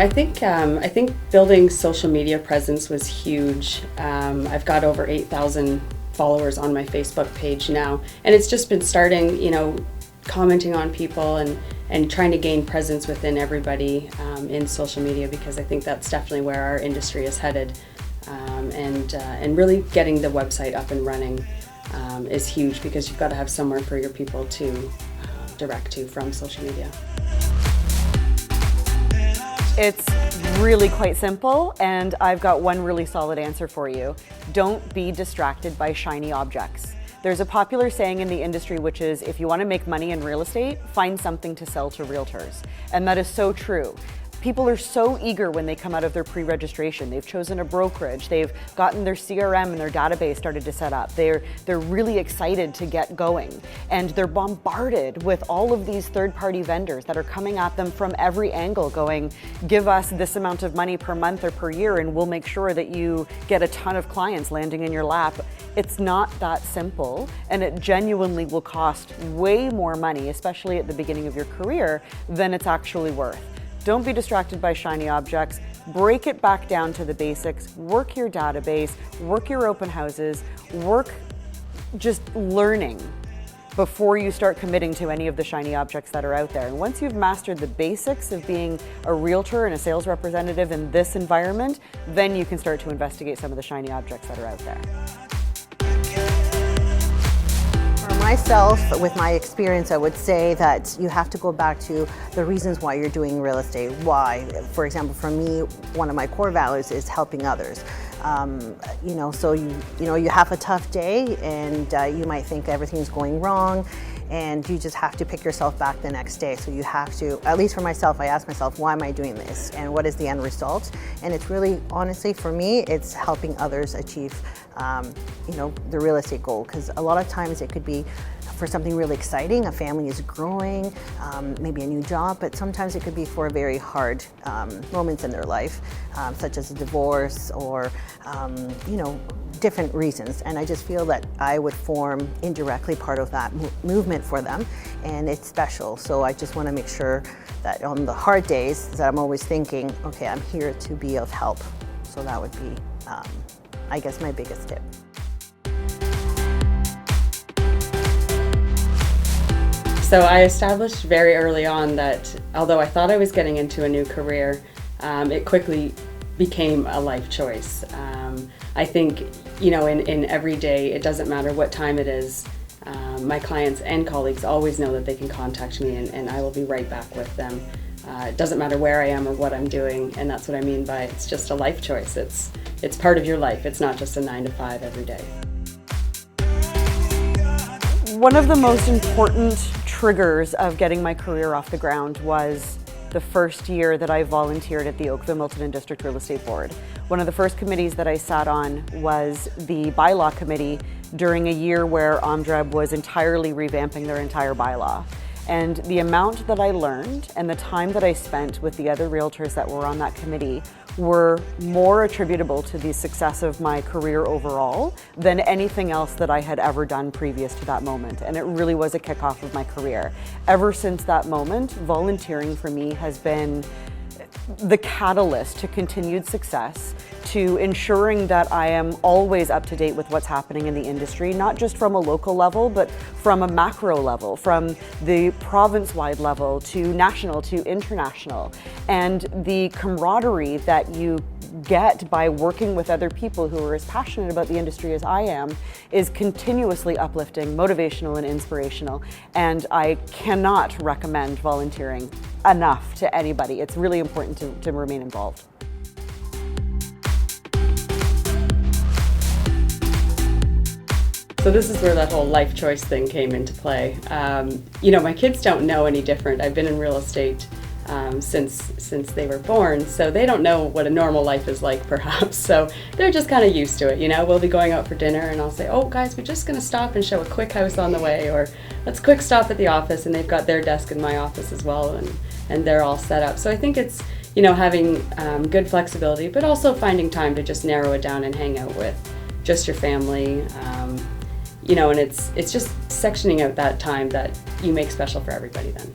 I think building social media presence was huge. I've got over 8,000 followers on my Facebook page now, and it's just been starting, commenting on people and trying to gain presence within everybody in social media, because I think that's definitely where our industry is headed. And really getting the website up and running is huge, because you've got to have somewhere for your people to direct to from social media. It's really quite simple, and I've got one really solid answer for you. Don't be distracted by shiny objects. There's a popular saying in the industry, which is, if you want to make money in real estate, find something to sell to realtors. And that is so true. People are so eager when they come out of their pre-registration. They've chosen a brokerage, they've gotten their CRM and their database started to set up. They're really excited to get going. And they're bombarded with all of these third-party vendors that are coming at them from every angle going, give us this amount of money per month or per year and we'll make sure that you get a ton of clients landing in your lap. It's not that simple, and it genuinely will cost way more money, especially at the beginning of your career, than it's actually worth. Don't be distracted by shiny objects. Break it back down to the basics. Work your database, work your open houses, work just learning before you start committing to any of the shiny objects that are out there. And once you've mastered the basics of being a realtor and a sales representative in this environment, then you can start to investigate some of the shiny objects that are out there. Myself, with my experience, I would say that you have to go back to the reasons why you're doing real estate. Why? For example, for me, one of my core values is helping others. So you have a tough day and you might think everything's going wrong, and you just have to pick yourself back the next day. So you have to, at least for myself, I ask myself, why am I doing this? And what is the end result? And it's really, honestly, for me, it's helping others achieve, the real estate goal. Because a lot of times it could be for something really exciting, a family is growing, maybe a new job, but sometimes it could be for very hard moments in their life, such as a divorce or, different reasons. And I just feel that I would form indirectly part of that movement for them, and it's special. So I just want to make sure that on the hard days that I'm always thinking, okay, I'm here to be of help. So that would be, I guess, my biggest tip. So I established very early on that although I thought I was getting into a new career, it quickly became a life choice. I think, in every day, it doesn't matter what time it is, my clients and colleagues always know that they can contact me and I will be right back with them. It doesn't matter where I am or what I'm doing, and that's what I mean by it's just a life choice. It's part of your life. It's not just a 9 to 5 every day. One of the most important triggers of getting my career off the ground was the first year that I volunteered at the Oakville Milton and District Real Estate Board. One of the first committees that I sat on was the bylaw committee during a year where OMDREB was entirely revamping their entire bylaw. And the amount that I learned and the time that I spent with the other realtors that were on that committee were more attributable to the success of my career overall than anything else that I had ever done previous to that moment. And it really was a kickoff of my career. Ever since that moment, volunteering for me has been the catalyst to continued success, to ensuring that I am always up to date with what's happening in the industry, not just from a local level, but from a macro level, from the province-wide level to national to international. And the camaraderie that you get by working with other people who are as passionate about the industry as I am is continuously uplifting, motivational, and inspirational. And I cannot recommend volunteering enough to anybody. It's really important to remain involved. So this is where that whole life choice thing came into play. My kids don't know any different. I've been in real estate since they were born, so they don't know what a normal life is like, perhaps. So they're just kind of used to it. We'll be going out for dinner and I'll say, oh guys, we're just gonna stop and show a quick house on the way, or let's quick stop at the office, and they've got their desk in my office as well, and they're all set up. So I think it's having good flexibility, but also finding time to just narrow it down and hang out with just your family, and it's just sectioning out that time that you make special for everybody then.